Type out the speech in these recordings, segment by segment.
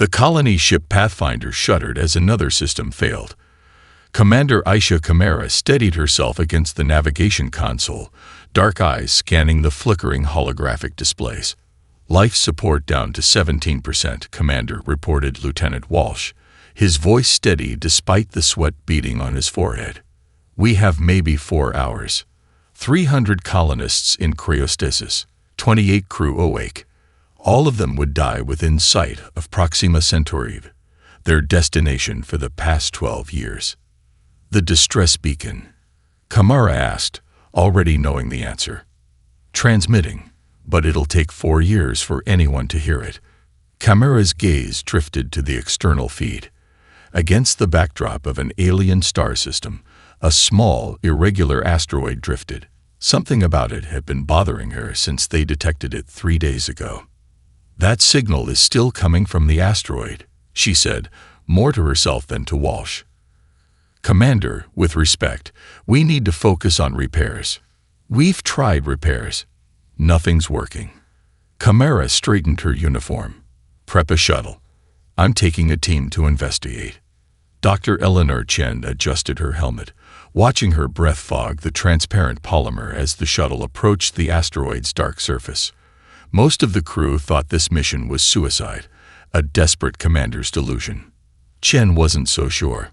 The colony ship Pathfinder shuddered as another system failed. Commander Aisha Chimera steadied herself against the navigation console, dark eyes scanning the flickering holographic displays. Life support down to 17%, Commander, reported Lieutenant Walsh, his voice steady despite the sweat beading on his forehead. We have maybe 4 hours. 300 colonists in cryostasis, 28 crew awake. All of them would die within sight of Proxima Centauri, their destination for the past 12 years. The distress beacon, Chimera asked, already knowing the answer. Transmitting, but it'll take 4 years for anyone to hear it. Chimera's gaze drifted to the external feed. Against the backdrop of an alien star system, a small, irregular asteroid drifted. Something about it had been bothering her since they detected it 3 days ago. That signal is still coming from the asteroid, she said, more to herself than to Walsh. Commander, with respect, we need to focus on repairs. We've tried repairs. Nothing's working. Chimera straightened her uniform. Prep a shuttle. I'm taking a team to investigate. Dr. Eleanor Chen adjusted her helmet, watching her breath fog the transparent polymer as the shuttle approached the asteroid's dark surface. Most of the crew thought this mission was suicide, a desperate commander's delusion. Chen wasn't so sure.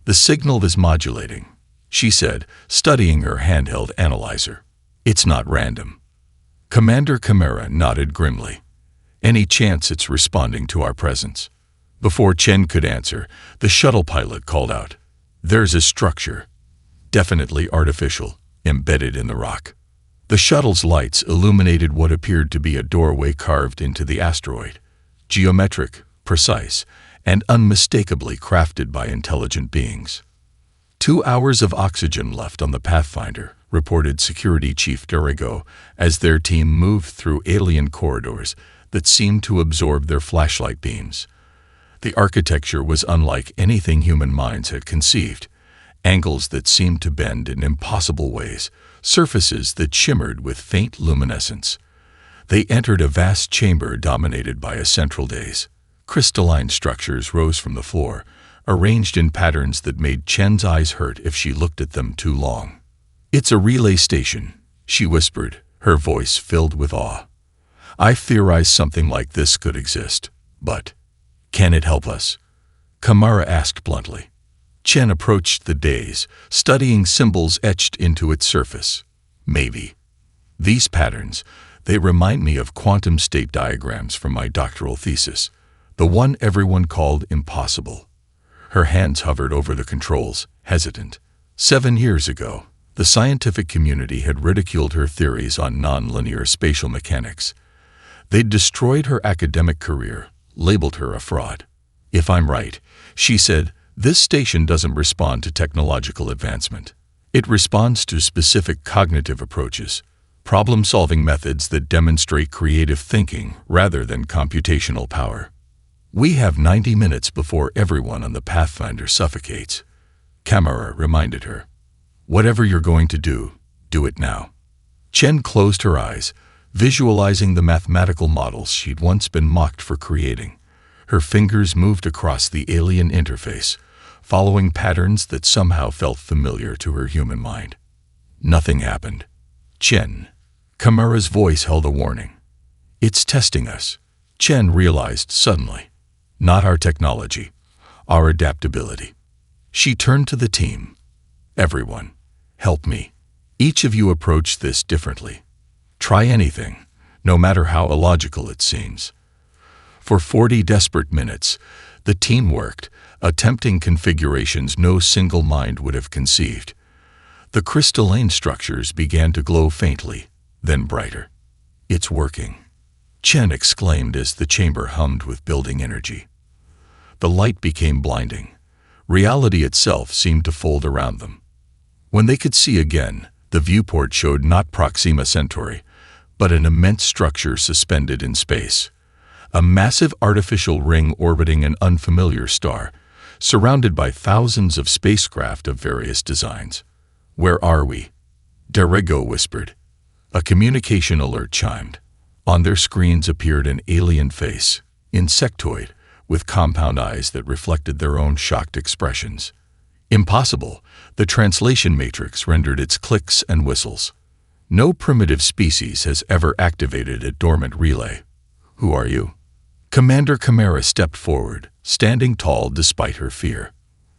The signal is modulating, she said, studying her handheld analyzer. It's not random. Commander Chimera nodded grimly. Any chance it's responding to our presence? Before Chen could answer, the shuttle pilot called out, "There's a structure, definitely artificial, embedded in the rock." The shuttle's lights illuminated what appeared to be a doorway carved into the asteroid, geometric, precise, and unmistakably crafted by intelligent beings. 2 hours of oxygen left on the Pathfinder, reported Security Chief Derigo, as their team moved through alien corridors that seemed to absorb their flashlight beams. The architecture was unlike anything human minds had conceived. Angles that seemed to bend in impossible ways, surfaces that shimmered with faint luminescence. They entered a vast chamber dominated by a central dais. Crystalline structures rose from the floor, arranged in patterns that made Chen's eyes hurt if she looked at them too long. "It's a relay station," she whispered, her voice filled with awe. "I theorized something like this could exist, but can it help us?" Chimera asked bluntly. Chen approached the dais, studying symbols etched into its surface. "Maybe. These patterns, they remind me of quantum state diagrams from my doctoral thesis, the one everyone called impossible." Her hands hovered over the controls, hesitant. 7 years ago, the scientific community had ridiculed her theories on nonlinear spatial mechanics. They'd destroyed her academic career, labeled her a fraud. "If I'm right," she said, "this station doesn't respond to technological advancement. It responds to specific cognitive approaches, problem-solving methods that demonstrate creative thinking rather than computational power. We have 90 minutes before everyone on the Pathfinder suffocates," Chimera reminded her. "Whatever you're going to do, do it now." Chen closed her eyes, visualizing the mathematical models she'd once been mocked for creating. Her fingers moved across the alien interface, following patterns that somehow felt familiar to her human mind. Nothing happened. "Chen." Chimera's voice held a warning. "It's testing us," Chen realized suddenly. "Not our technology, our adaptability." She turned to the team. "Everyone, help me. Each of you approach this differently. Try anything, no matter how illogical it seems." For 40 desperate minutes, the team worked, attempting configurations no single mind would have conceived. The crystalline structures began to glow faintly, then brighter. "It's working," Chen exclaimed as the chamber hummed with building energy. The light became blinding. Reality itself seemed to fold around them. When they could see again, the viewport showed not Proxima Centauri, but an immense structure suspended in space. A massive artificial ring orbiting an unfamiliar star, surrounded by thousands of spacecraft of various designs. "Where are we?" Derigo whispered. A communication alert chimed. On their screens appeared an alien face, insectoid, with compound eyes that reflected their own shocked expressions. Impossible, the translation matrix rendered its clicks and whistles. No primitive species has ever activated a dormant relay. Who are you? Commander Chimera stepped forward, standing tall despite her fear.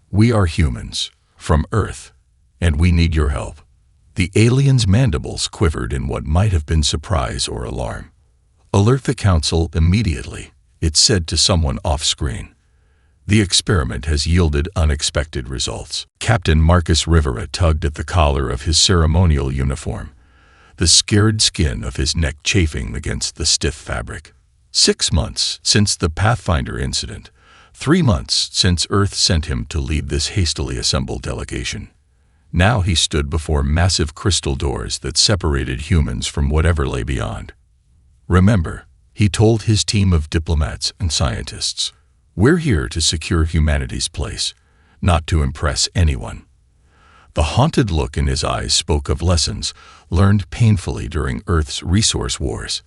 We are humans, from Earth, and we need your help. The alien's mandibles quivered in what might have been surprise or alarm. Alert the council immediately, it said to someone off-screen. The experiment has yielded unexpected results. Captain Marcus Rivera tugged at the collar of his ceremonial uniform, the scared skin of his neck chafing against the stiff fabric. 6 months since the Pathfinder incident, 3 months since Earth sent him to lead this hastily assembled delegation. Now he stood before massive crystal doors that separated humans from whatever lay beyond. Remember, he told his team of diplomats and scientists, we're here to secure humanity's place, not to impress anyone. The haunted look in his eyes spoke of lessons learned painfully during Earth's resource wars.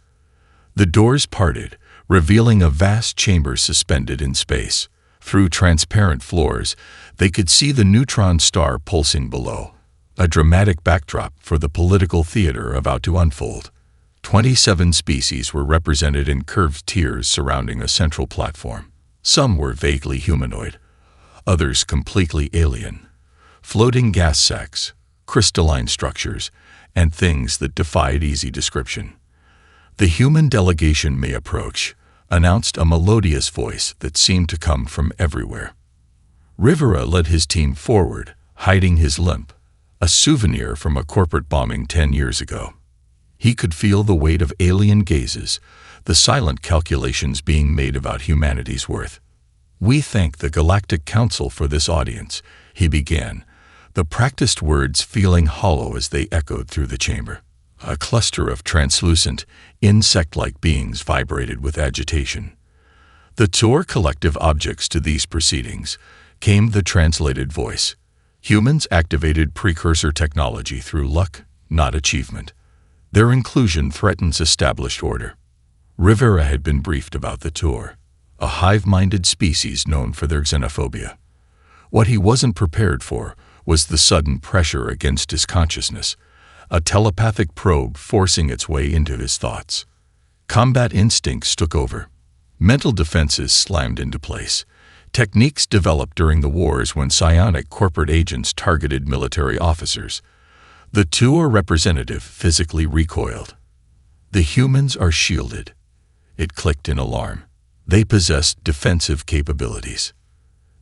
The doors parted, revealing a vast chamber suspended in space. Through transparent floors, they could see the neutron star pulsing below, a dramatic backdrop for the political theater about to unfold. 27 species were represented in curved tiers surrounding a central platform. Some were vaguely humanoid, others completely alien. Floating gas sacs, crystalline structures, and things that defied easy description. The human delegation may approach, announced a melodious voice that seemed to come from everywhere. Rivera led his team forward, hiding his limp, a souvenir from a corporate bombing 10 years ago. He could feel the weight of alien gazes, the silent calculations being made about humanity's worth. We thank the Galactic Council for this audience, he began, the practiced words feeling hollow as they echoed through the chamber. A cluster of translucent, insect-like beings vibrated with agitation. The Tor collective objects to these proceedings came the translated voice. Humans activated precursor technology through luck, not achievement. Their inclusion threatens established order. Rivera had been briefed about the Tor, a hive-minded species known for their xenophobia. What he wasn't prepared for was the sudden pressure against his consciousness, a telepathic probe forcing its way into his thoughts. Combat instincts took over. Mental defenses slammed into place. Techniques developed during the wars when psionic corporate agents targeted military officers. The Tor representative physically recoiled. The humans are shielded. It clicked in alarm. They possessed defensive capabilities.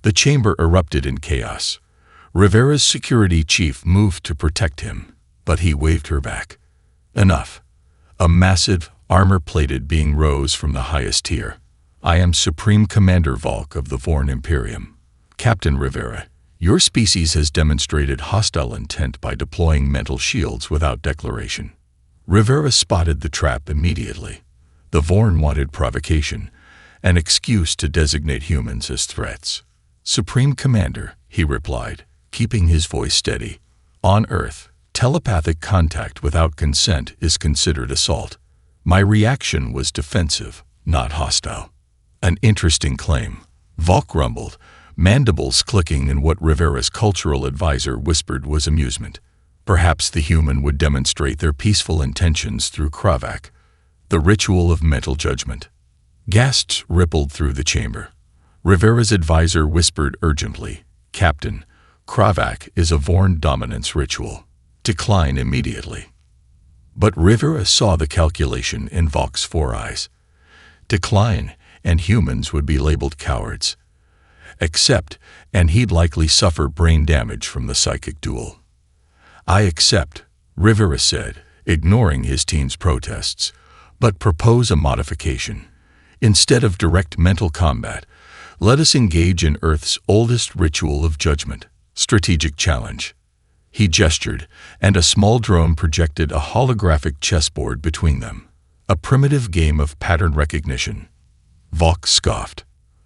The chamber erupted in chaos. Rivera's security chief moved to protect him, but he waved her back. Enough. A massive, armor-plated being rose from the highest tier. I am Supreme Commander Volk of the Vorn Imperium. Captain Rivera, your species has demonstrated hostile intent by deploying mental shields without declaration. Rivera spotted the trap immediately. The Vorn wanted provocation, an excuse to designate humans as threats. Supreme Commander, he replied, keeping his voice steady. On Earth, telepathic contact without consent is considered assault. My reaction was defensive, not hostile. An interesting claim. Volk rumbled, mandibles clicking in what Rivera's cultural advisor whispered was amusement. Perhaps the human would demonstrate their peaceful intentions through Kravak, the ritual of mental judgment. Gasps rippled through the chamber. Rivera's advisor whispered urgently, Captain, Kravak is a Vorn dominance ritual. Decline immediately. But Rivera saw the calculation in Volk's 4 eyes. Decline, and humans would be labeled cowards. Accept, and he'd likely suffer brain damage from the psychic duel. I accept, Rivera said, ignoring his team's protests, but propose a modification. Instead of direct mental combat, let us engage in Earth's oldest ritual of judgment, strategic challenge. He gestured, and a small drone projected a holographic chessboard between them. A primitive game of pattern recognition. Volk scoffed.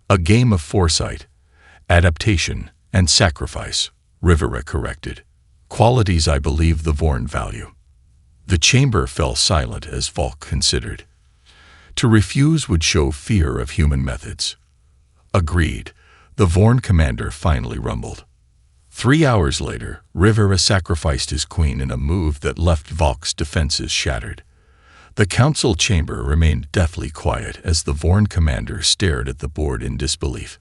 A game of foresight, adaptation, and sacrifice, Rivera corrected. Qualities I believe the Vorn value. The chamber fell silent as Volk considered. To refuse would show fear of human methods. Agreed, the Vorn commander finally rumbled. 3 hours later, Rivera sacrificed his queen in a move that left Valk's defenses shattered. The council chamber remained deathly quiet as the Vorn commander stared at the board in disbelief.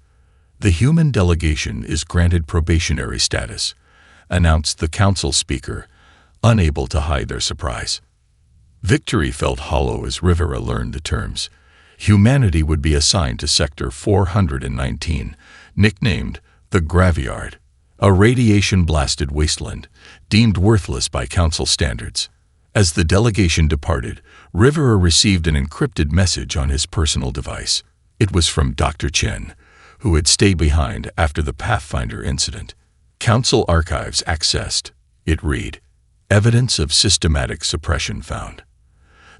"The human delegation is granted probationary status," announced the council speaker, unable to hide their surprise. Victory felt hollow as Rivera learned the terms. Humanity would be assigned to Sector 419, nicknamed the Graveyard, a radiation-blasted wasteland, deemed worthless by council standards. As the delegation departed, Rivera received an encrypted message on his personal device. It was from Dr. Chen, who had stayed behind after the Pathfinder incident. Council archives accessed. It read, "Evidence of systematic suppression found.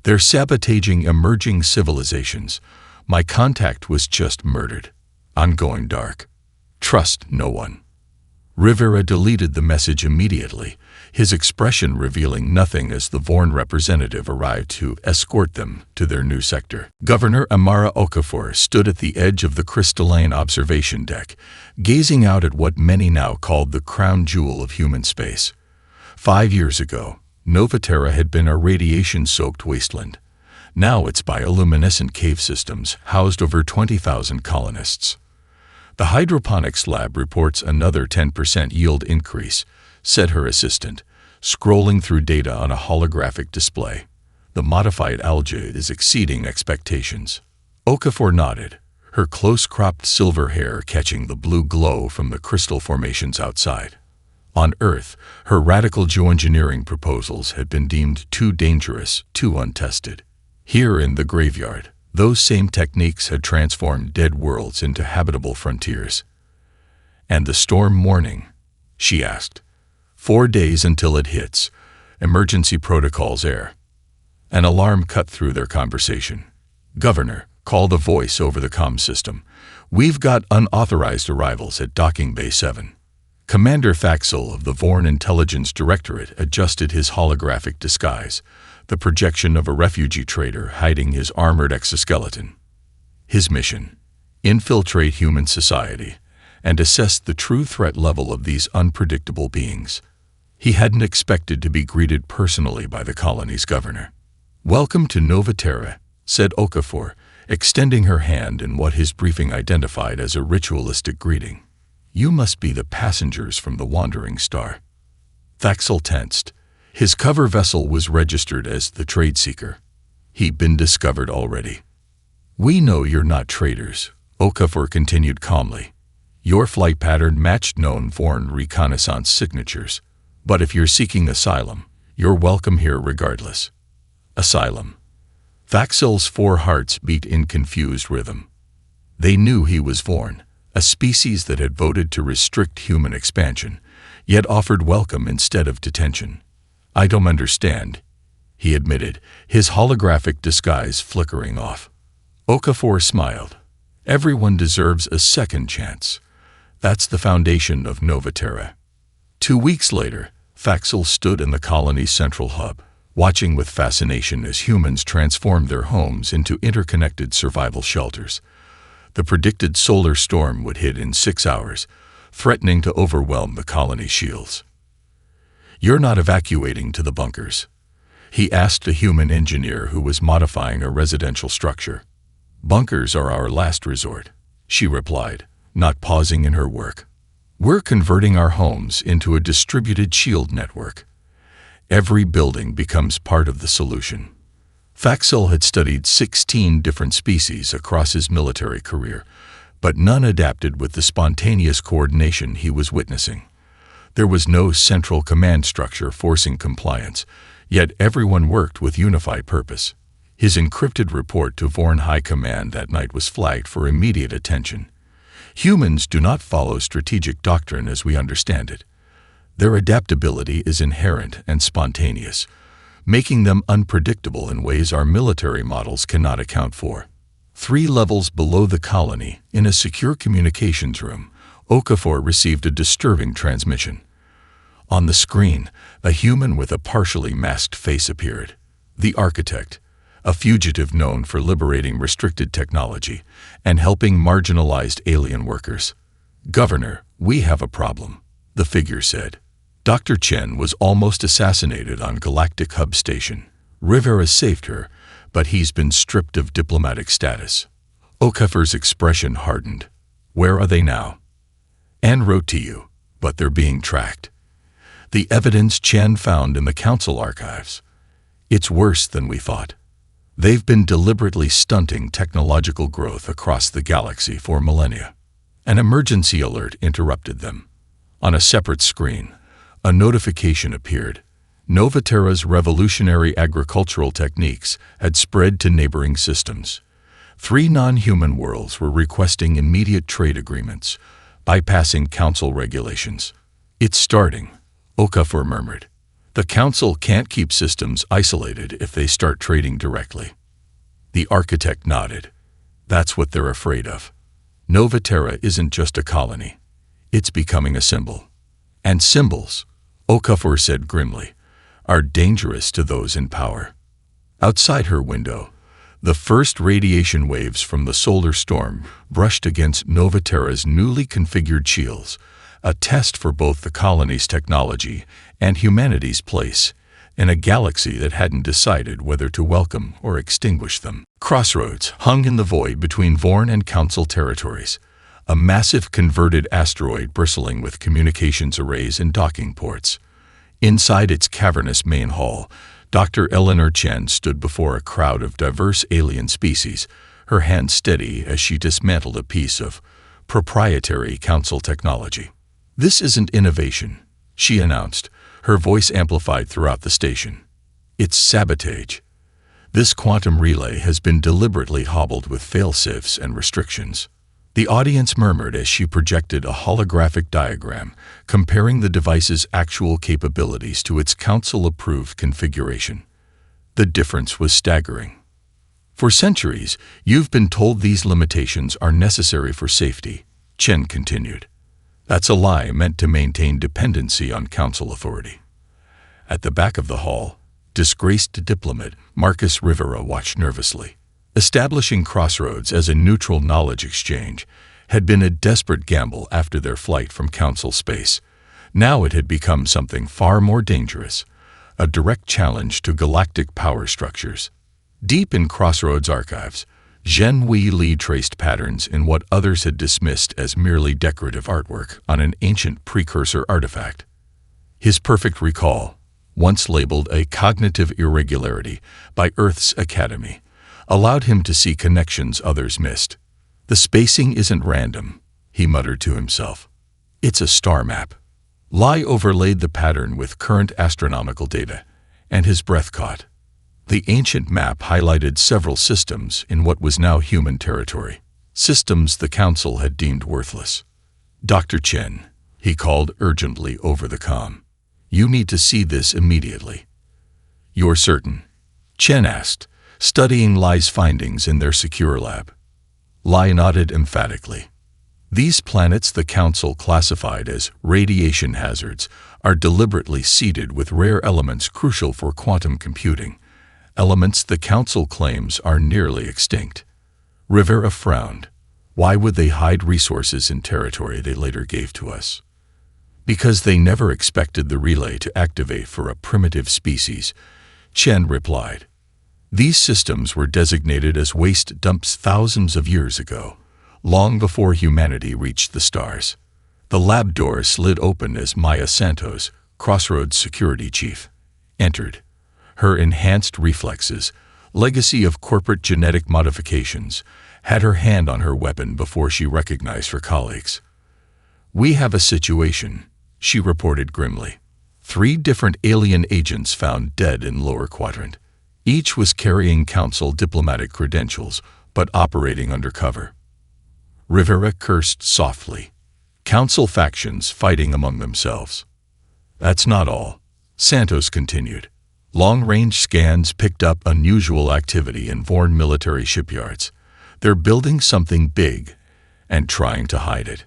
They're sabotaging emerging civilizations. My contact was just murdered. I'm going dark. Trust no one." Rivera deleted the message immediately, his expression revealing nothing as the Vorn representative arrived to escort them to their new sector. Governor Amara Okafor stood at the edge of the crystalline observation deck, gazing out at what many now called the crown jewel of human space. 5 years ago, Novaterra had been a radiation-soaked wasteland. Now its bioluminescent cave systems housed over 20,000 colonists. "The hydroponics lab reports another 10% yield increase," said her assistant, scrolling through data on a holographic display. "The modified algae is exceeding expectations." Okafor nodded, her close-cropped silver hair catching the blue glow from the crystal formations outside. On Earth, her radical geoengineering proposals had been deemed too dangerous, too untested. Here in the graveyard, those same techniques had transformed dead worlds into habitable frontiers. "And the storm warning?" she asked. 4 days until it hits. Emergency protocols air." An alarm cut through their conversation. "Governor," called a voice over the comm system, "we've got unauthorized arrivals at Docking Bay 7. Commander Faxel of the Vorn Intelligence Directorate adjusted his holographic disguise, the projection of a refugee trader hiding his armored exoskeleton. His mission: infiltrate human society and assess the true threat level of these unpredictable beings. He hadn't expected to be greeted personally by the colony's governor. "Welcome to Novaterra," said Okafor, extending her hand in what his briefing identified as a ritualistic greeting. "You must be the passengers from the Wandering Star." Faxel tensed. His cover vessel was registered as the Trade Seeker. He'd been discovered already. "We know you're not traders," Okafor continued calmly. "Your flight pattern matched known Vorn reconnaissance signatures. But if you're seeking asylum, you're welcome here regardless." Asylum. Faxel's 4 hearts beat in confused rhythm. They knew he was Vorn, a species that had voted to restrict human expansion, yet offered welcome instead of detention. "I don't understand," he admitted, his holographic disguise flickering off. Okafor smiled. "Everyone deserves a second chance. That's the foundation of Novaterra." 2 weeks later, Faxel stood in the colony's central hub, watching with fascination as humans transformed their homes into interconnected survival shelters. The predicted solar storm would hit in 6 hours, threatening to overwhelm the colony's shields. "You're not evacuating to the bunkers?" he asked a human engineer who was modifying a residential structure. "Bunkers are our last resort," she replied, not pausing in her work. "We're converting our homes into a distributed shield network. Every building becomes part of the solution." Faxel had studied 16 different species across his military career, but none adapted with the spontaneous coordination he was witnessing. There was no central command structure forcing compliance, yet everyone worked with unified purpose. His encrypted report to Vorn High Command that night was flagged for immediate attention. "Humans do not follow strategic doctrine as we understand it. Their adaptability is inherent and spontaneous, making them unpredictable in ways our military models cannot account for." 3 levels below the colony, in a secure communications room, Okafor received a disturbing transmission. On the screen, a human with a partially masked face appeared. The architect, a fugitive known for liberating restricted technology and helping marginalized alien workers. "Governor, we have a problem," the figure said. Dr. Chen was almost assassinated on Galactic Hub Station. Rivera saved her, but he's been stripped of diplomatic status. Okafor's expression hardened. "Where are they now?" "Anne wrote to you, but they're being tracked." The evidence Chen found in the council archives. "It's worse than we thought. They've been deliberately stunting technological growth across the galaxy for millennia." An emergency alert interrupted them. On a separate screen, a notification appeared. Novaterra's revolutionary agricultural techniques had spread to neighboring systems. 3 non-human worlds were requesting immediate trade agreements, bypassing council regulations. "It's starting," Okafor murmured. "The council can't keep systems isolated if they start trading directly." The architect nodded. "That's what they're afraid of. Novaterra isn't just a colony. It's becoming a symbol. And symbols," Okafor said grimly, "are dangerous to those in power." Outside her window, the first radiation waves from the solar storm brushed against Novaterra's newly configured shields, a test for both the colony's technology and humanity's place in a galaxy that hadn't decided whether to welcome or extinguish them. Crossroads hung in the void between Vorn and Council territories, a massive converted asteroid bristling with communications arrays and docking ports. Inside its cavernous main hall, Dr. Eleanor Chen stood before a crowd of diverse alien species, her hand steady as she dismantled a piece of proprietary council technology. "This isn't innovation," she announced, her voice amplified throughout the station. "It's sabotage. This quantum relay has been deliberately hobbled with fail-safes and restrictions." The audience murmured as she projected a holographic diagram comparing the device's actual capabilities to its council-approved configuration. The difference was staggering. "For centuries, you've been told these limitations are necessary for safety," Chen continued. "That's a lie meant to maintain dependency on council authority." At the back of the hall, disgraced diplomat Marcus Rivera watched nervously. Establishing Crossroads as a neutral knowledge exchange had been a desperate gamble after their flight from council space. Now it had become something far more dangerous, a direct challenge to galactic power structures. Deep in Crossroads archives, Zhen Wei Li traced patterns in what others had dismissed as merely decorative artwork on an ancient precursor artifact. His perfect recall, once labeled a cognitive irregularity by Earth's Academy, allowed him to see connections others missed. "The spacing isn't random," he muttered to himself. "It's a star map." Lai overlaid the pattern with current astronomical data, and his breath caught. The ancient map highlighted several systems in what was now human territory, systems the council had deemed worthless. "Dr. Chen," he called urgently over the comm. "You need to see this immediately." "You're certain?" Chen asked, studying Lai's findings in their secure lab. Lai nodded emphatically. "These planets the Council classified as radiation hazards are deliberately seeded with rare elements crucial for quantum computing, elements the Council claims are nearly extinct." Rivera frowned. "Why would they hide resources in territory they later gave to us?" "Because they never expected the relay to activate for a primitive species," Chen replied. "These systems were designated as waste dumps thousands of years ago, long before humanity reached the stars." The lab door slid open as Maya Santos, Crossroads security chief, entered. Her enhanced reflexes, legacy of corporate genetic modifications, had her hand on her weapon before she recognized her colleagues. "We have a situation," she reported grimly. 3 different alien agents found dead in lower quadrant. Each was carrying council diplomatic credentials, but operating undercover. Rivera cursed softly. Council factions fighting among themselves. "That's not all," Santos continued. "Long-range scans picked up unusual activity in Vorn military shipyards. They're building something big and trying to hide it."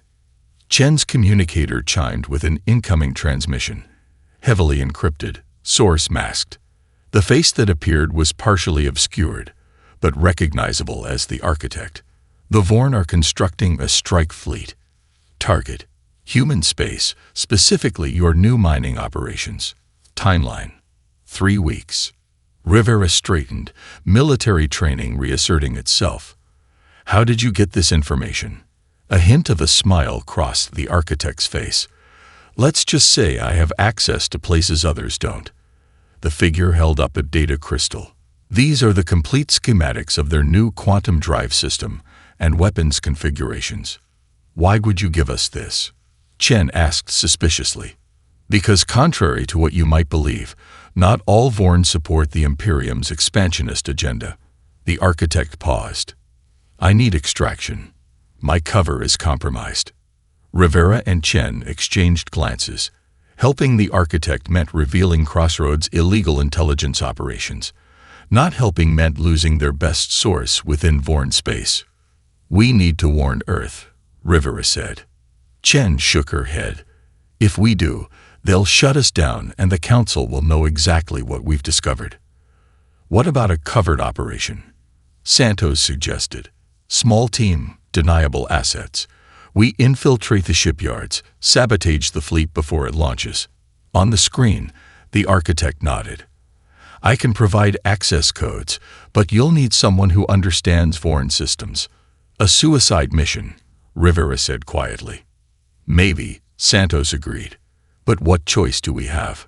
Chen's communicator chimed with an incoming transmission. Heavily encrypted, source masked. The face that appeared was partially obscured, but recognizable as the architect. The Vorn are constructing a strike fleet. Target: human space, specifically your new mining operations. Timeline: 3 weeks. Rivera straightened, military training reasserting itself. How did you get this information? A hint of a smile crossed the architect's face. Let's just say I have access to places others don't. The figure held up a data crystal. These are the complete schematics of their new quantum drive system and weapons configurations. Why would you give us this? Chen asked suspiciously. Because contrary to what you might believe, not all Vorn support the Imperium's expansionist agenda. The architect paused. I need extraction. My cover is compromised. Rivera and Chen exchanged glances. Helping the architect meant revealing Crossroads' illegal intelligence operations. Not helping meant losing their best source within Vorn space. We need to warn Earth, Rivera said. Chen shook her head. If we do, they'll shut us down and the Council will know exactly what we've discovered. What about a covered operation? Santos suggested. Small team, deniable assets. We infiltrate the shipyards, sabotage the fleet before it launches. On the screen, the architect nodded. I can provide access codes, but you'll need someone who understands Vorn systems. A suicide mission, Rivera said quietly. Maybe, Santos agreed. But what choice do we have?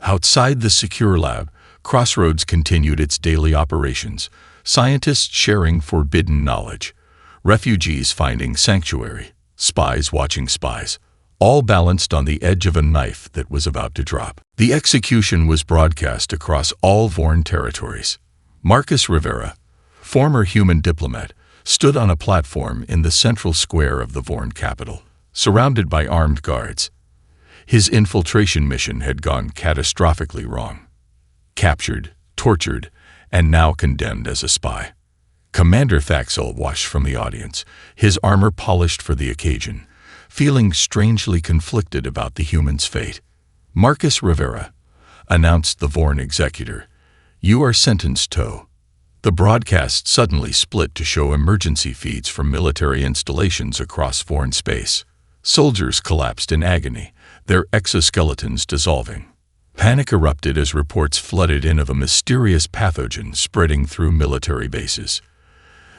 Outside the secure lab, Crossroads continued its daily operations, scientists sharing forbidden knowledge, refugees finding sanctuary, spies watching spies, all balanced on the edge of a knife that was about to drop. The execution was broadcast across all Vorn territories. Marcus Rivera, former human diplomat, stood on a platform in the central square of the Vorn capital, surrounded by armed guards. His infiltration mission had gone catastrophically wrong. Captured, tortured, and now condemned as a spy. Commander Thaxel watched from the audience, his armor polished for the occasion, feeling strangely conflicted about the human's fate. Marcus Rivera, announced the Vorn executor, you are sentenced to. The broadcast suddenly split to show emergency feeds from military installations across Vorn space. Soldiers collapsed in agony, their exoskeletons dissolving. Panic erupted as reports flooded in of a mysterious pathogen spreading through military bases.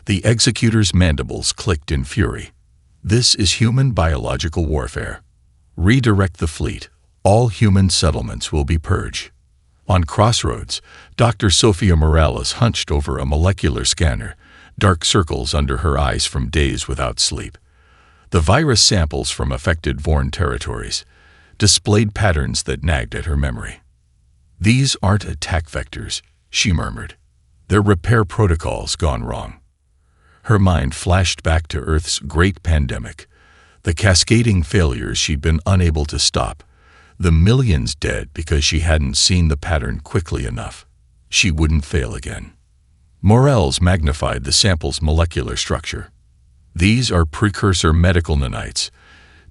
The executor's mandibles clicked in fury. This is human biological warfare. Redirect the fleet. All human settlements will be purged. On Crossroads, Dr. Sophia Morales hunched over a molecular scanner, dark circles under her eyes from days without sleep. The virus samples from affected Vorn territories displayed patterns that nagged at her memory. These aren't attack vectors, she murmured. They're repair protocols gone wrong. Her mind flashed back to Earth's great pandemic, the cascading failures she'd been unable to stop, the millions dead because she hadn't seen the pattern quickly enough. She wouldn't fail again. Morels magnified the sample's molecular structure. These are precursor medical nanites,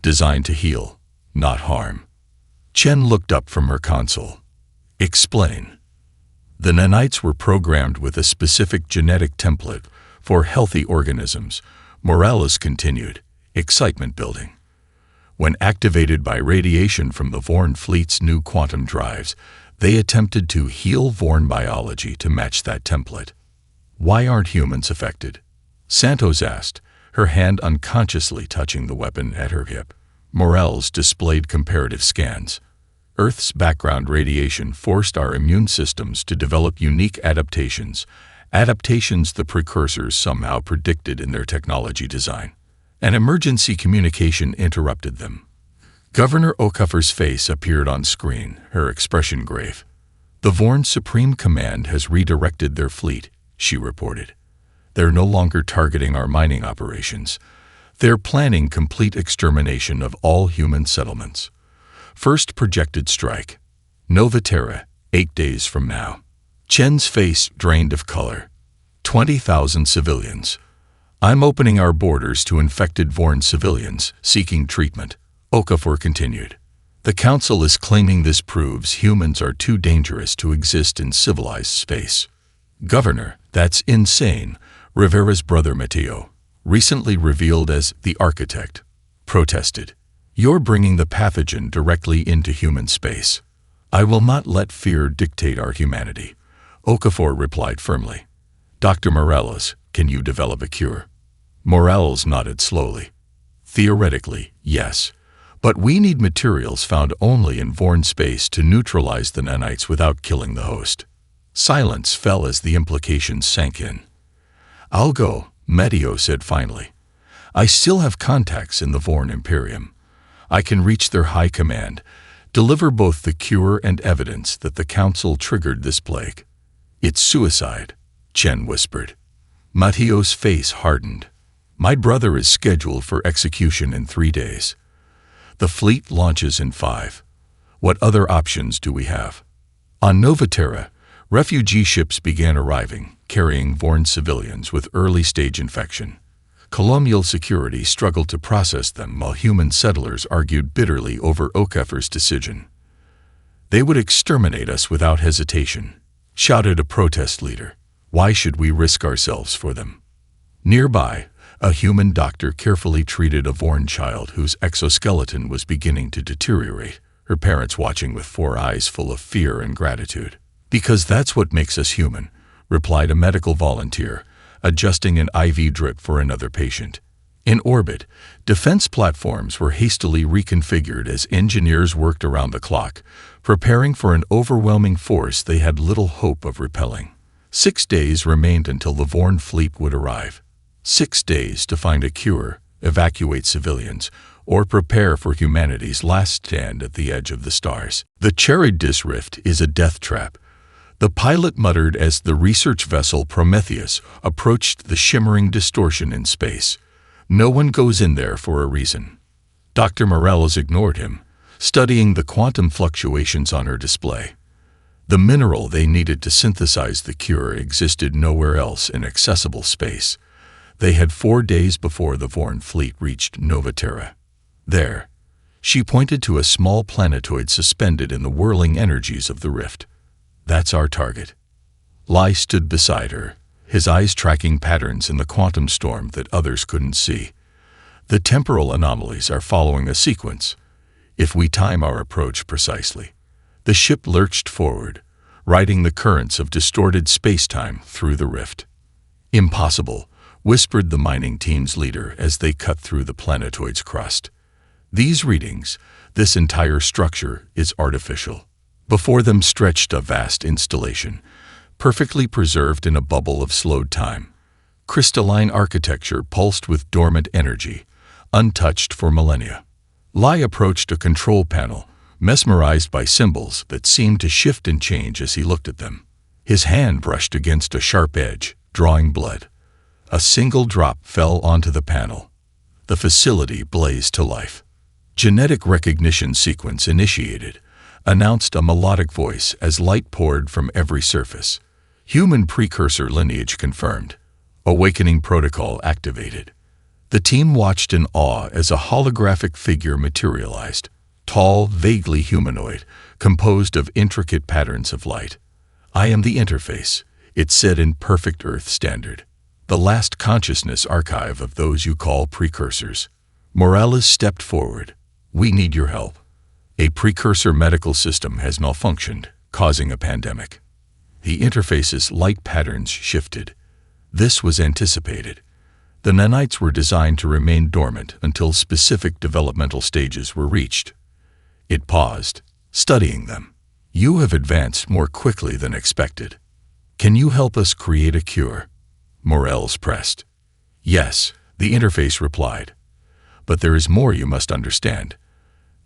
designed to heal, not harm. Chen looked up from her console. Explain. The nanites were programmed with a specific genetic template for healthy organisms, Morales continued, excitement building. When activated by radiation from the Vorn fleet's new quantum drives, they attempted to heal Vorn biology to match that template. Why aren't humans affected? Santos asked, her hand unconsciously touching the weapon at her hip. Morales displayed comparative scans. Earth's background radiation forced our immune systems to develop unique adaptations the precursors somehow predicted in their technology design. An emergency communication interrupted them. Governor Okafor's face appeared on screen, her expression grave. The Vorn Supreme Command has redirected their fleet, she reported. They're no longer targeting our mining operations. They're planning complete extermination of all human settlements. First projected strike. Nova Terra, 8 days from now. Chen's face drained of color. 20,000 civilians. I'm opening our borders to infected Vorn civilians seeking treatment, Okafor continued. The Council is claiming this proves humans are too dangerous to exist in civilized space. Governor, that's insane, Rivera's brother Mateo, recently revealed as the architect, protested. You're bringing the pathogen directly into human space. I will not let fear dictate our humanity, Okafor replied firmly. Dr. Morales, can you develop a cure? Morales nodded slowly. Theoretically, yes. But we need materials found only in Vorn space to neutralize the nanites without killing the host. Silence fell as the implications sank in. I'll go, Mateo said finally. I still have contacts in the Vorn Imperium. I can reach their high command, deliver both the cure and evidence that the Council triggered this plague. It's suicide, Chen whispered. Mateo's face hardened. My brother is scheduled for execution in 3 days. The fleet launches in 5. What other options do we have? On Novaterra, refugee ships began arriving, carrying Vorn civilians with early-stage infection. Colonial security struggled to process them while human settlers argued bitterly over Okafor's decision. They would exterminate us without hesitation, shouted a protest leader. Why should we risk ourselves for them? Nearby, a human doctor carefully treated a Vorn child whose exoskeleton was beginning to deteriorate, her parents watching with 4 eyes full of fear and gratitude. Because that's what makes us human, replied a medical volunteer, adjusting an IV drip for another patient. In orbit, defense platforms were hastily reconfigured as engineers worked around the clock, preparing for an overwhelming force they had little hope of repelling. 6 days remained until the Vorn fleet would arrive. 6 days to find a cure, evacuate civilians, or prepare for humanity's last stand at the edge of the stars. The Charybdis Rift is a death trap. The pilot muttered as the research vessel Prometheus approached the shimmering distortion in space. No one goes in there for a reason. Dr. Morales ignored him, studying the quantum fluctuations on her display. The mineral they needed to synthesize the cure existed nowhere else in accessible space. They had 4 days before the Vorn fleet reached Novaterra. There, she pointed to a small planetoid suspended in the whirling energies of the rift. That's our target. Lai stood beside her, his eyes tracking patterns in the quantum storm that others couldn't see. The temporal anomalies are following a sequence. If we time our approach precisely. The ship lurched forward, riding the currents of distorted space-time through the rift. Impossible, whispered the mining team's leader as they cut through the planetoid's crust. These readings, this entire structure, is artificial. Before them stretched a vast installation, perfectly preserved in a bubble of slowed time. Crystalline architecture pulsed with dormant energy, untouched for millennia. Lai approached a control panel, mesmerized by symbols that seemed to shift and change as he looked at them. His hand brushed against a sharp edge, drawing blood. A single drop fell onto the panel. The facility blazed to life. Genetic recognition sequence initiated, announced a melodic voice as light poured from every surface. Human precursor lineage confirmed. Awakening protocol activated. The team watched in awe as a holographic figure materialized, tall, vaguely humanoid, composed of intricate patterns of light. I am the interface, it said in perfect Earth standard. The last consciousness archive of those you call precursors. Morales stepped forward. We need your help. A precursor medical system has malfunctioned, causing a pandemic. The interface's light patterns shifted. This was anticipated. The nanites were designed to remain dormant until specific developmental stages were reached. It paused, studying them. You have advanced more quickly than expected. Can you help us create a cure? Morales pressed. Yes, the interface replied. But there is more you must understand.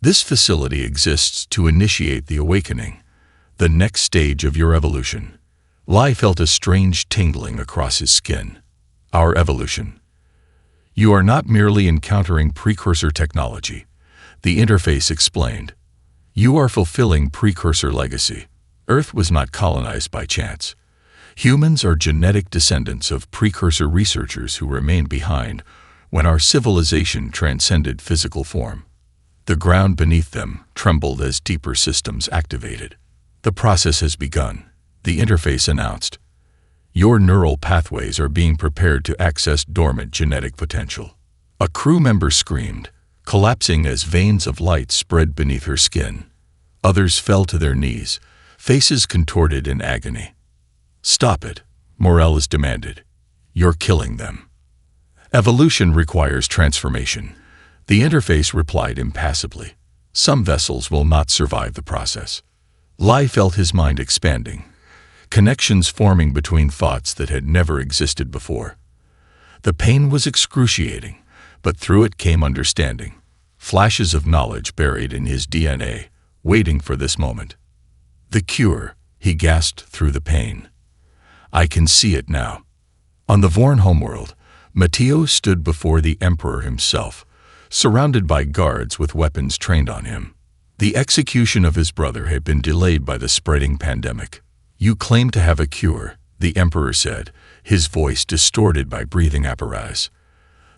This facility exists to initiate the awakening, the next stage of your evolution. Lai felt a strange tingling across his skin. Our evolution. You are not merely encountering precursor technology, the interface explained. You are fulfilling precursor legacy. Earth was not colonized by chance. Humans are genetic descendants of precursor researchers who remained behind when our civilization transcended physical form. The ground beneath them trembled as deeper systems activated. "The process has begun," the interface announced. "Your neural pathways are being prepared to access dormant genetic potential." A crew member screamed, collapsing as veins of light spread beneath her skin. Others fell to their knees, faces contorted in agony. "Stop it," Morales demanded. "You're killing them." "Evolution requires transformation," the interface replied impassively. "Some vessels will not survive the process." Lai felt his mind expanding, connections forming between thoughts that had never existed before. The pain was excruciating, but through it came understanding, flashes of knowledge buried in his DNA, waiting for this moment. "The cure," he gasped through the pain. "I can see it now." On the Vorn homeworld, Matteo stood before the Emperor himself, surrounded by guards with weapons trained on him. The execution of his brother had been delayed by the spreading pandemic. "You claim to have a cure," the Emperor said, his voice distorted by breathing apparatus.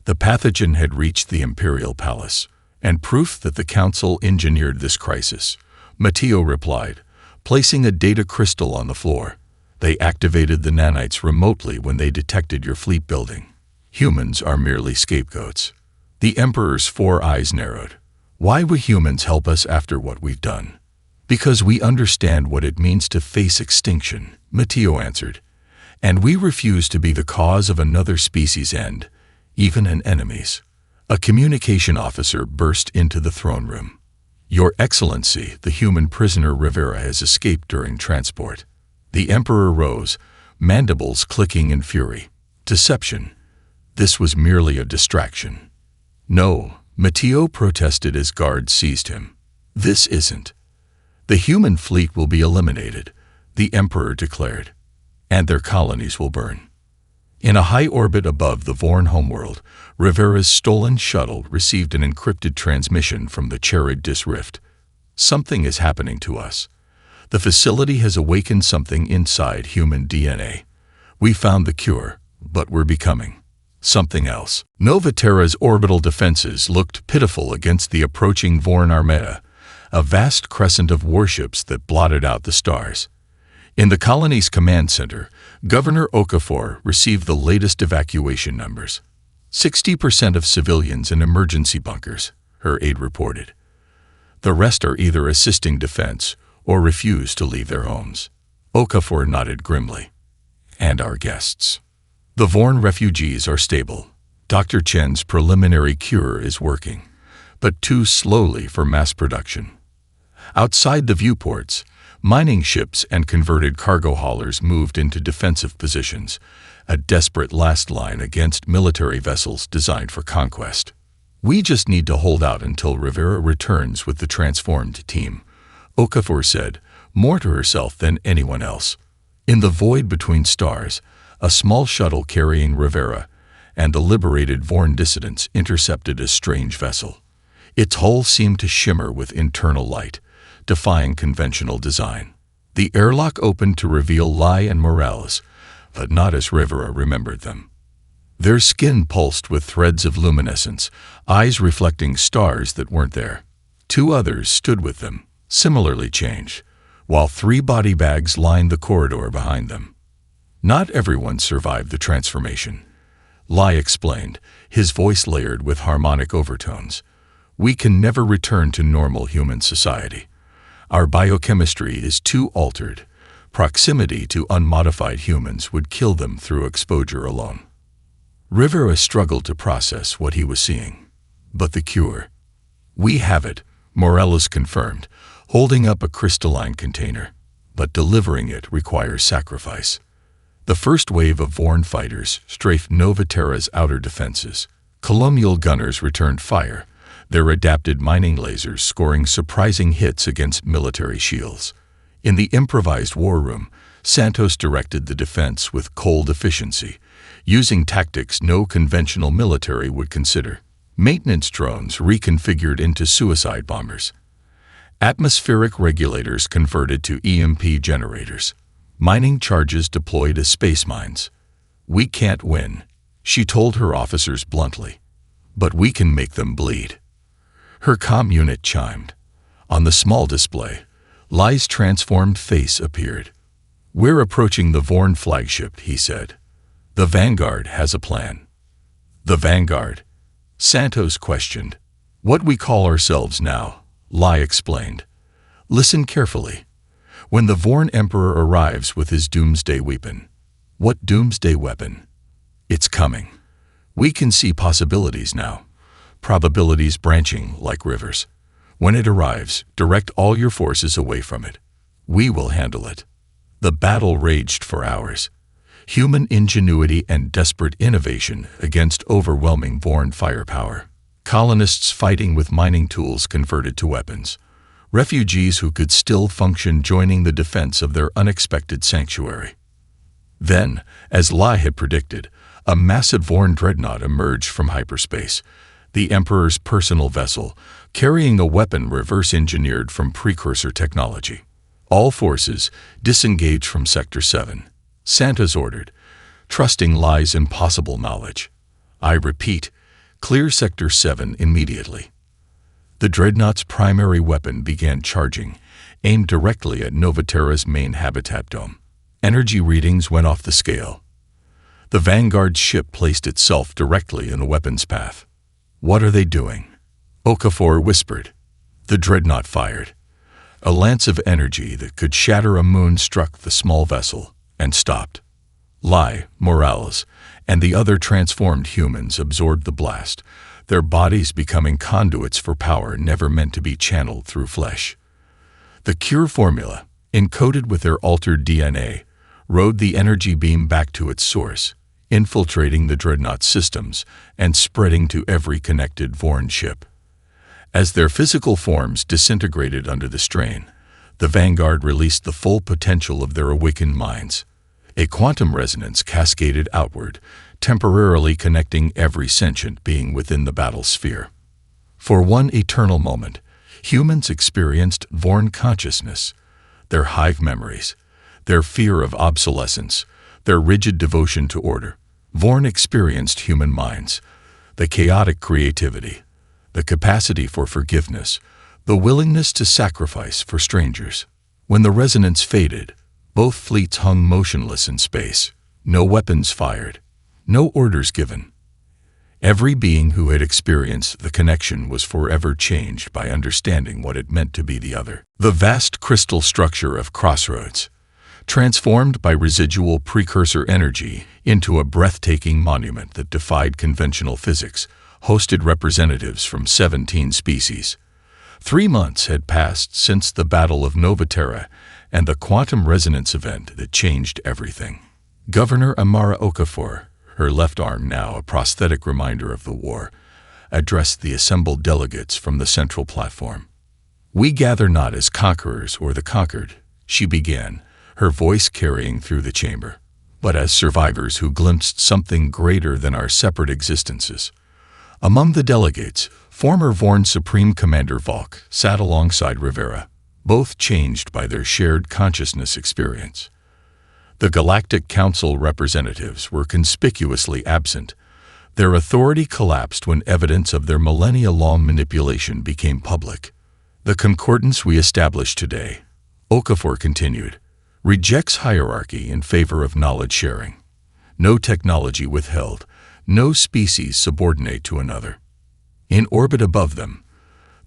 The pathogen had reached the Imperial Palace, and proof that the Council engineered this crisis, Matteo replied, placing a data crystal on the floor. "They activated the nanites remotely when they detected your fleet building. Humans are merely scapegoats." The Emperor's 4 eyes narrowed. "Why would humans help us after what we've done?" "Because we understand what it means to face extinction," Matteo answered. "And we refuse to be the cause of another species' end, even an enemy's." A communication officer burst into the throne room. "Your Excellency, the human prisoner Rivera has escaped during transport." The Emperor rose, mandibles clicking in fury. "Deception. This was merely a distraction." "No," Matteo protested as guards seized him. "This isn't." "The human fleet will be eliminated," the Emperor declared, "and their colonies will burn." In a high orbit above the Vorn homeworld, Rivera's stolen shuttle received an encrypted transmission from the Charybdis Rift. "Something is happening to us. The facility has awakened something inside human DNA. We found the cure, but we're becoming something else." Nova Terra's orbital defenses looked pitiful against the approaching Vorn Armada, a vast crescent of warships that blotted out the stars. In the colony's command center, Governor Okafor received the latest evacuation numbers. 60% of civilians in emergency bunkers, her aide reported. The rest are either assisting defense or refuse to leave their homes. Okafor nodded grimly. "And our guests." "The Vorn refugees are stable. Dr. Chen's preliminary cure is working, but too slowly for mass production." Outside the viewports, mining ships and converted cargo haulers moved into defensive positions, a desperate last line against military vessels designed for conquest. "We just need to hold out until Rivera returns with the transformed team," Okafor said, more to herself than anyone else. In the void between stars, a small shuttle carrying Rivera and the liberated Vorn dissidents intercepted a strange vessel. Its hull seemed to shimmer with internal light, defying conventional design. The airlock opened to reveal Lai and Morales, but not as Rivera remembered them. Their skin pulsed with threads of luminescence, eyes reflecting stars that weren't there. 2 others stood with them, similarly changed, while 3 body bags lined the corridor behind them. "Not everyone survived the transformation," Lai explained, his voice layered with harmonic overtones. "We can never return to normal human society. Our biochemistry is too altered. Proximity to unmodified humans would kill them through exposure alone." Rivera struggled to process what he was seeing. "But the cure?" "We have it," Morales confirmed, holding up a crystalline container. "But delivering it requires sacrifice." The first wave of Vorn fighters strafed Nova Terra's outer defenses. Colonial gunners returned fire, their adapted mining lasers scoring surprising hits against military shields. In the improvised war room, Santos directed the defense with cold efficiency, using tactics no conventional military would consider. Maintenance drones reconfigured into suicide bombers. Atmospheric regulators converted to EMP generators. Mining charges deployed as space mines. "We can't win," she told her officers bluntly, "but we can make them bleed." Her comm unit chimed. On the small display, Lai's transformed face appeared. "We're approaching the Vorn flagship," he said. "The Vanguard has a plan." "The Vanguard?" Santos questioned. "What we call ourselves now," Lai explained. "Listen carefully. When the Vorn Emperor arrives with his doomsday weapon." "What doomsday weapon?" "It's coming. We can see possibilities now. Probabilities branching like rivers. When it arrives, direct all your forces away from it. We will handle it." The battle raged for hours. Human ingenuity and desperate innovation against overwhelming Vorn firepower. Colonists fighting with mining tools converted to weapons. Refugees who could still function joining the defense of their unexpected sanctuary. Then, as Lai had predicted, a massive Vorn dreadnought emerged from hyperspace, the Emperor's personal vessel, carrying a weapon reverse-engineered from precursor technology. "All forces, disengage from Sector 7, Santos ordered, trusting Lai's impossible knowledge. "I repeat, clear Sector 7 immediately." The dreadnought's primary weapon began charging, aimed directly at Novaterra's main habitat dome. Energy readings went off the scale. The Vanguard ship placed itself directly in the weapon's path. "What are they doing?" Okafor whispered. The dreadnought fired. A lance of energy that could shatter a moon struck the small vessel and stopped. Lai, Morales, and the other transformed humans absorbed the blast, their bodies becoming conduits for power never meant to be channeled through flesh. The cure formula, encoded with their altered DNA, rode the energy beam back to its source, infiltrating the dreadnought's systems and spreading to every connected Vorn ship. As their physical forms disintegrated under the strain, the Vanguard released the full potential of their awakened minds. A quantum resonance cascaded outward, temporarily connecting every sentient being within the battle sphere. For one eternal moment, humans experienced Vorn consciousness, their hive memories, their fear of obsolescence, their rigid devotion to order. Vorn experienced human minds, the chaotic creativity, the capacity for forgiveness, the willingness to sacrifice for strangers. When the resonance faded, both fleets hung motionless in space, no weapons fired, no orders given. Every being who had experienced the connection was forever changed by understanding what it meant to be the other. The vast crystal structure of Crossroads, transformed by residual precursor energy into a breathtaking monument that defied conventional physics, hosted representatives from 17 species. 3 months had passed since the Battle of Novaterra and the quantum resonance event that changed everything. Governor Amara Okafor, her left arm now a prosthetic reminder of the war, addressed the assembled delegates from the central platform. "We gather not as conquerors or the conquered," she began, her voice carrying through the chamber, "but as survivors who glimpsed something greater than our separate existences." Among the delegates, former Vorn Supreme Commander Valk sat alongside Rivera, both changed by their shared consciousness experience. The Galactic Council representatives were conspicuously absent. Their authority collapsed when evidence of their millennia-long manipulation became public. "The concordance we established today," Okafor continued, "rejects hierarchy in favor of knowledge sharing. No technology withheld, no species subordinate to another. In orbit above them,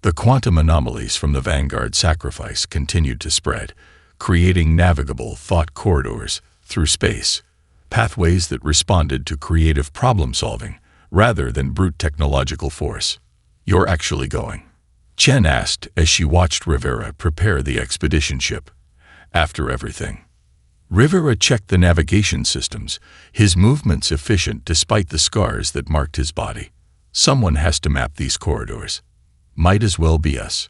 the quantum anomalies from the Vanguard sacrifice continued to spread, creating navigable thought corridors through space, pathways that responded to creative problem-solving rather than brute technological force. "You're actually going?" Chen asked as she watched Rivera prepare the expedition ship. "After everything." Rivera checked the navigation systems, his movements efficient despite the scars that marked his body. "Someone has to map these corridors. Might as well be us."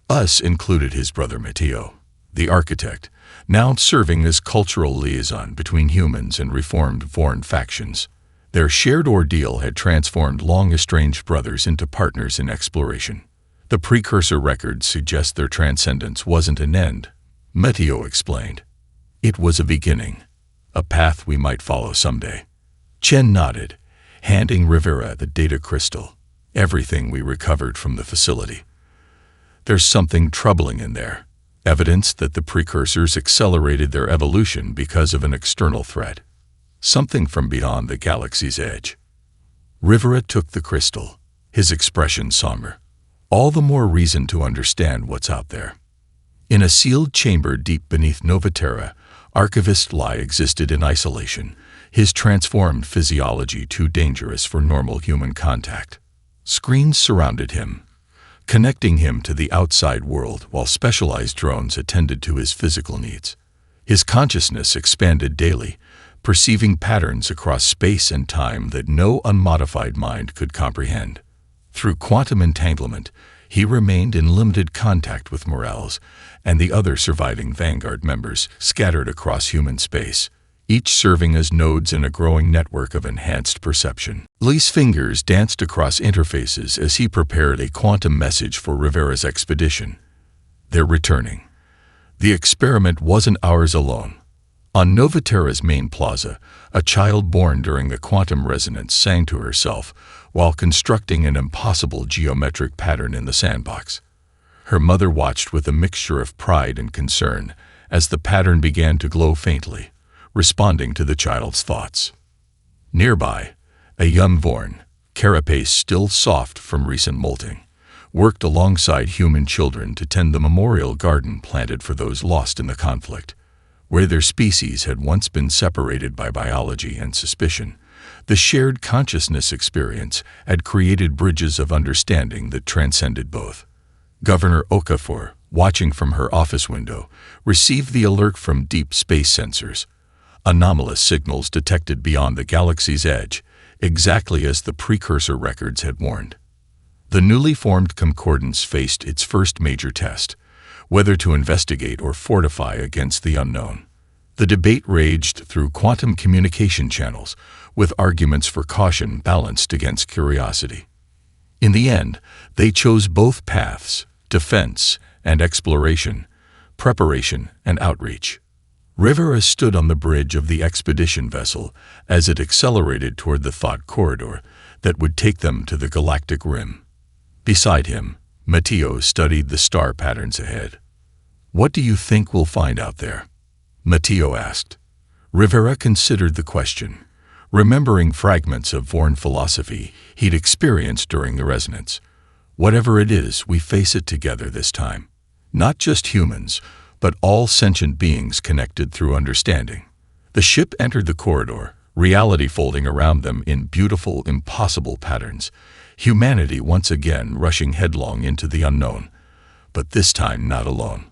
Us included his brother Mateo, the architect, now serving as cultural liaison between humans and reformed Vorn factions. Their shared ordeal had transformed long-estranged brothers into partners in exploration. The precursor records suggest their transcendence wasn't an end, Mateo explained. "It was a beginning, a path we might follow someday." Chen nodded, handing Rivera the data crystal. Everything we recovered from the facility. There's something troubling in there. Evidence that the precursors accelerated their evolution because of an external threat. Something from beyond the galaxy's edge. Rivera took the crystal, his expression somber. All the more reason to understand what's out there. In a sealed chamber deep beneath Novaterra, Archivist Lai existed in isolation, his transformed physiology too dangerous for normal human contact. Screens surrounded him, connecting him to the outside world while specialized drones attended to his physical needs. His consciousness expanded daily, perceiving patterns across space and time that no unmodified mind could comprehend. Through quantum entanglement, he remained in limited contact with Morales and the other surviving Vanguard members scattered across human space, each serving as nodes in a growing network of enhanced perception. Leigh's fingers danced across interfaces as he prepared a quantum message for Rivera's expedition. They're returning. The experiment wasn't ours alone. On Novaterra's main plaza, a child born during the quantum resonance sang to herself while constructing an impossible geometric pattern in the sandbox. Her mother watched with a mixture of pride and concern as the pattern began to glow faintly, responding to the child's thoughts. Nearby, a young Vorn, carapace still soft from recent molting, worked alongside human children to tend the memorial garden planted for those lost in the conflict. Where their species had once been separated by biology and suspicion, the shared consciousness experience had created bridges of understanding that transcended both. Governor Okafor, watching from her office window, received the alert from deep space sensors. Anomalous signals detected beyond the galaxy's edge, exactly as the precursor records had warned. The newly formed concordance faced its first major test, whether to investigate or fortify against the unknown. The debate raged through quantum communication channels, with arguments for caution balanced against curiosity. In the end, they chose both paths, defense and exploration, preparation and outreach. Rivera stood on the bridge of the expedition vessel as it accelerated toward the thought corridor that would take them to the galactic rim. Beside him, Mateo studied the star patterns ahead. "What do you think we'll find out there?" Mateo asked. Rivera considered the question, remembering fragments of Vorn philosophy he'd experienced during the resonance. "Whatever it is, we face it together this time. Not just humans, but all sentient beings connected through understanding." The ship entered the corridor, reality folding around them in beautiful, impossible patterns, humanity once again rushing headlong into the unknown, but this time not alone.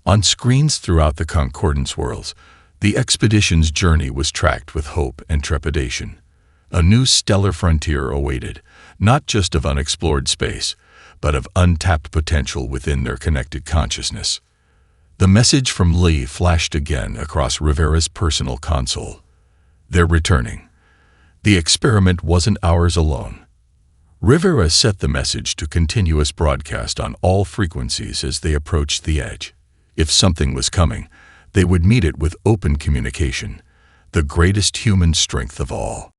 On screens throughout the Concordance worlds, the expedition's journey was tracked with hope and trepidation. A new stellar frontier awaited, not just of unexplored space, but of untapped potential within their connected consciousness. The message from Lee flashed again across Rivera's personal console. They're returning. The experiment wasn't ours alone. Rivera set the message to continuous broadcast on all frequencies as they approached the edge. If something was coming, they would meet it with open communication, the greatest human strength of all.